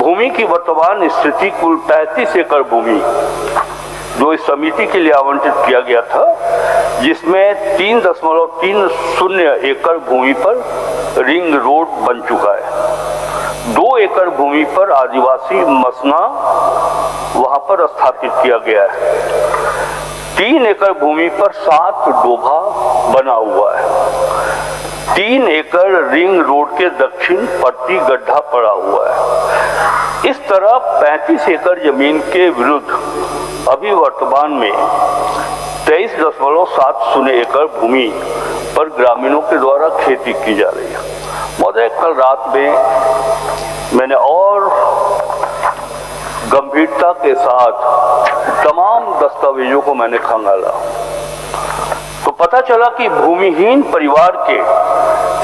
भूमि की वर्तमान स्थिति कुल 35 एकड़ भूमि जो इस समिति के लिए आवंटित किया गया था, जिसमें 3.30 एकड़ भूमि पर रिंग रोड बन चुका है। 2 एकड़ भूमि पर आदिवासी मसना वहां पर स्थापित किया गया है। 3 एकड़ भूमि पर 7 डोभा बना हुआ है। 3 एकड़ रिंग रोड के दक्षिण पट्टी गड्ढा पड़ा हुआ है। इस तरह 35 एकड़ जमीन के विरुद्ध अभी वर्तमान में 23.70 एकड़ भूमि पर ग्रामीणों के द्वारा खेती की जा रही है। महोदय, कल रात में मैंने और गंभीरता के साथ तमाम दस्तावेजों को मैंने खंगाला तो पता चला कि भूमिहीन परिवार के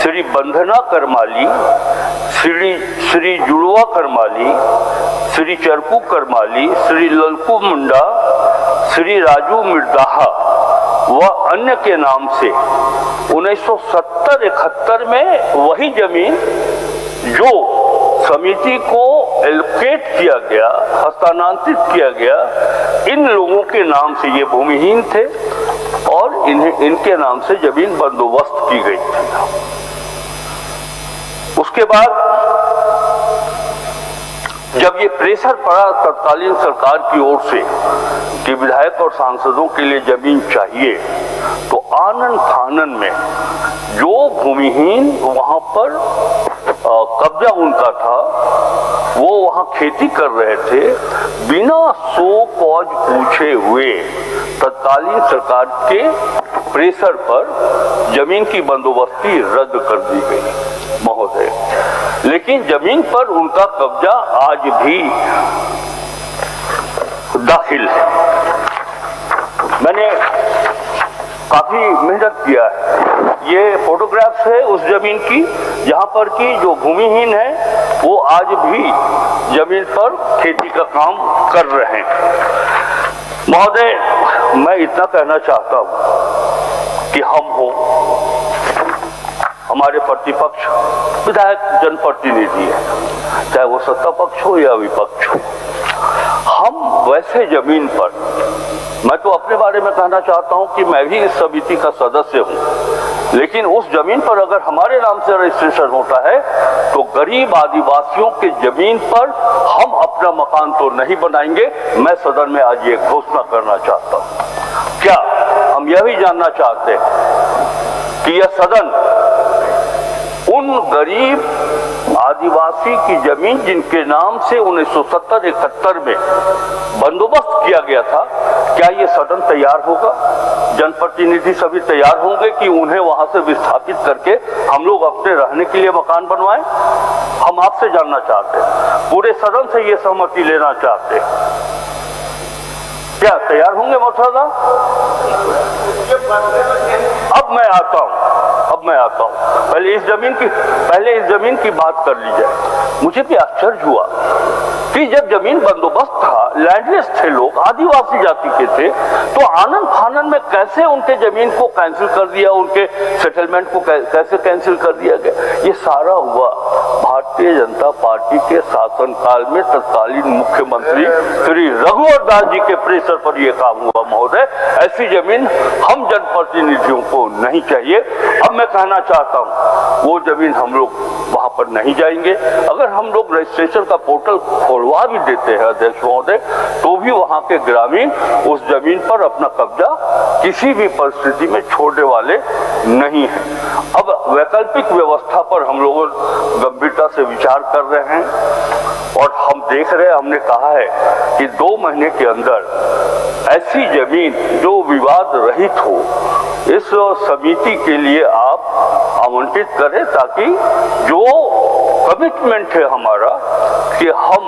श्री बंधना करमाली, श्री जुड़वा करमाली, श्री चरकू करमाली, श्री ललकू मुंडा, श्री राजू मिर्दाहा व अन्य के नाम से 1970-71 में वही जमीन जो समिति को एलोकेट किया गया, हस्तांतरित किया गया, इन लोगों के नाम से ये भूमिहीन थे और इनके नाम से जमीन बंदोबस्त की गई थी। उसके बाद जब ये प्रेशर पड़ा तत्कालीन सरकार की ओर से कि विधायक और सांसदों के लिए जमीन चाहिए, तो आनन फानन में जो भूमिहीन वहां पर कब्जा उनका था, वो वहां खेती कर रहे थे, बिना सो कॉज पूछे हुए तत्कालीन सरकार के प्रेशर पर जमीन की बंदोबस्ती रद्द कर दी गई महोदय। लेकिन जमीन पर उनका कब्जा आज भी दाखिल है। मैंने काफी मेहनत किया है। ये फोटोग्राफ्स है उस जमीन की जहां पर की जो भूमिहीन है वो आज भी जमीन पर खेती का काम कर रहे हैं। महोदय, मैं इतना कहना चाहता हूं कि हम हो, हमारे प्रतिपक्ष विधायक जनप्रतिनिधि है, चाहे वो सत्ता पक्ष हो या विपक्ष हो, हम वैसे जमीन पर, मैं तो अपने बारे में कहना चाहता हूं कि मैं भी इस समिति का सदस्य हूं, लेकिन उस जमीन पर अगर हमारे नाम से रजिस्ट्रेशन होता है तो गरीब आदिवासियों के जमीन पर हम अपना मकान तो नहीं बनाएंगे। मैं सदन में आज ये घोषणा करना चाहता हूं। क्या हम यह भी जानना चाहते हैं कि यह सदन उन गरीब आदिवासी की जमीन जिनके नाम से 1970-71 में बंदोबस्त किया गया था, क्या ये सदन तैयार होगा? जनप्रतिनिधि सभी तैयार होंगे कि उन्हें वहां से विस्थापित करके हम लोग अपने रहने के लिए मकान बनवाएं? हम आपसे जानना चाहते हैं, पूरे सदन से ये सहमति लेना चाहते हैं। क्या तैयार होंगे मौजूदा? अब मैं आता हूं, पहले इस जमीन की बात कर ली जाए। मुझे भी आश्चर्य हुआ कि जब जमीन बंदोबस्त था, लैंडलेस थे लोग, आदिवासी जाति के थे, तो आनन फानन में कैसे उनके जमीन को कैंसिल कर दिया, उनके सेटलमेंट को कैसे कैंसिल कर दिया गया? ये सारा हुआ भारतीय जनता पार्टी के शासनकाल में तत्कालीन मुख्यमंत्री श्री रघुवर दास जी के प्रेशर पर यह काम हुआ महोदय। ऐसी जमीन हम जनप्रतिनिधियों को नहीं चाहिए। अब मैं कहना चाहता हूं, वो जमीन हम लोग वहां पर नहीं जाएंगे। अगर हम लोग रजिस्ट्रेशन का पोर्टल खोलवा भी देते हैं अध्यक्ष महोदय, तो भी वहां के ग्रामीण उस जमीन पर अपना कब्जा किसी भी परिस्थिति में छोड़ने वाले नहीं है। अब वैकल्पिक व्यवस्था पर हम लोग गंभीरता से विचार कर रहे हैं और हम देख रहे हैं, हमने कहा है कि 2 महीने के अंदर ऐसी जमीन जो विवाद रहित हो, इस समिति के लिए आप आवंटित करें, ताकि जो कमिटमेंट है हमारा कि हम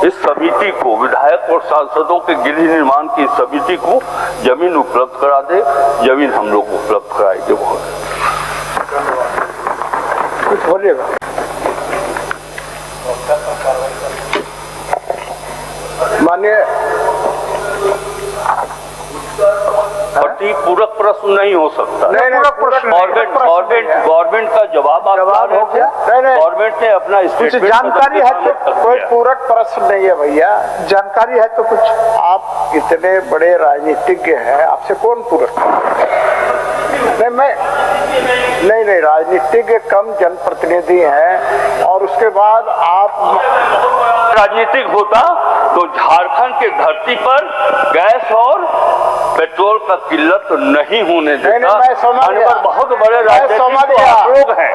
इस समिति को, विधायक और सांसदों के गृह निर्माण की समिति को जमीन उपलब्ध करा दे, जमीन हम लोग उपलब्ध कराएंगे। कुछ बोलिएगा? माननीय प्रतीक पूरक प्रश्न नहीं हो सकता। गवर्नमेंट का जवाब हो गया। गवर्नमेंट ने अपना कुछ जानकारी है तो कोई पूरक प्रश्न नहीं है भैया, जानकारी है तो कुछ। आप इतने बड़े राजनीतिज्ञ हैं, आपसे कौन पूरक? नहीं, राजनीतिज्ञ कम जनप्रतिनिधि हैं, और उसके बाद आप राजनीतिक होता तो झारखंड के धरती पर गैस और पेट्रोल का किल्लत नहीं होने देता। बहुत बड़े राजनीतिक लोग हैं।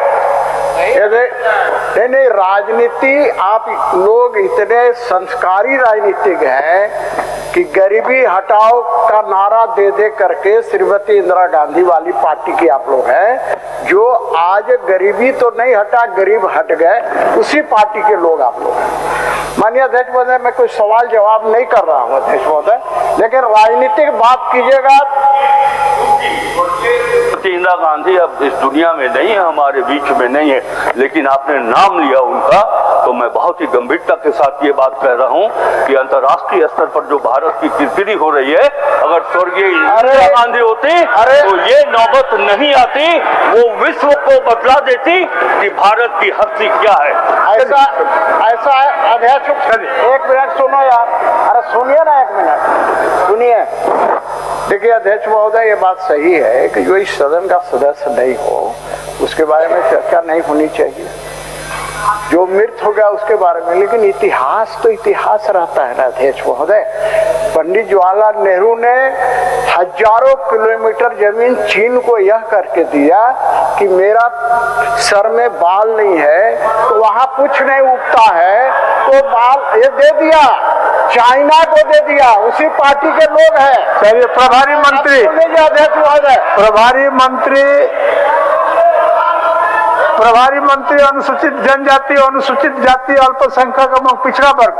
नहीं, राजनीति, आप लोग इतने संस्कारी राजनीतिक हैं कि गरीबी हटाओ का नारा दे दे करके श्रीमती इंदिरा गांधी वाली पार्टी के आप लोग हैं, जो आज गरीबी तो नहीं हटा, गरीब हट गए, उसी पार्टी के लोग आप लोग हैं। माननीय अध्यक्ष महोदय, मैं कोई सवाल जवाब नहीं कर रहा हूँ अध्यक्ष महोदय, लेकिन राजनीतिक बात कीजिएगा। इंदिरा गांधी अब इस दुनिया में नहीं है, हमारे बीच में नहीं है, लेकिन आपने नाम लिया उनका, तो मैं बहुत ही गंभीरता के साथ ये बात कह रहा हूँ कि अंतर्राष्ट्रीय स्तर पर जो भारत की किरकिरी हो रही है, अगर स्वर्गीय इंदिरा गांधी होती तो ये नौबत नहीं आती, वो विश्व को बतला देती कि भारत की हस्ती क्या है। ऐसा है अध्यक्ष, एक मिनट सुनो यार, अरे सुनिए ना, एक मिनट सुनिए। देखिए अध्यक्ष महोदय, ये बात सही है कि जो इस सदन का सदस्य नहीं हो उसके बारे में चर्चा नहीं होनी चाहिए, जो मृत हो गया उसके बारे में, लेकिन इतिहास तो इतिहास रहता है ना अध्यक्ष महोदय। पंडित जवाहरलाल नेहरू ने हजारों किलोमीटर जमीन चीन को यह करके दिया कि मेरा सर में बाल नहीं है, तो वहां कुछ नहीं उगता है, तो बाल ये दे दिया, चाइना को दे दिया, उसी पार्टी के लोग हैं। चलिए, प्रभारी मंत्री अध्यक्ष महोदय, प्रभारी मंत्री अनुसूचित जनजाति, अनुसूचित जाति, अल्पसंख्यक एवं पिछड़ा वर्ग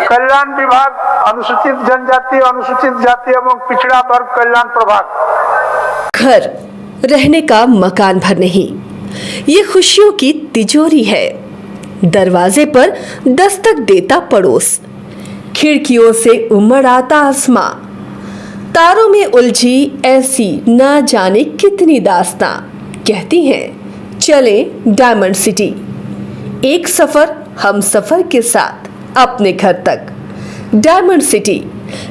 कल्याण विभाग, अनुसूचित जनजाति, अनुसूचित जाति एवं पिछड़ा वर्ग कल्याण प्रभाग। घर रहने का मकान भर नहीं, ये खुशियों की तिजोरी है। दरवाजे पर दस्तक देता पड़ोस, खिड़कियों से उमड़ आता आसमां, तारों में उलझी ऐसी ना जाने कितनी दास्तां। कहती हैं चले डायमंड सिटी, एक सफर हम सफर के साथ अपने घर तक। Diamond city,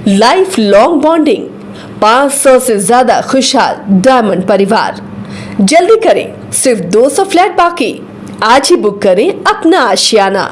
life long bonding, 500 से ज्यादा खुशहाल डायमंड परिवार। जल्दी करें, सिर्फ 200 फ्लैट बाकी। आज ही बुक करें अपना आशियाना।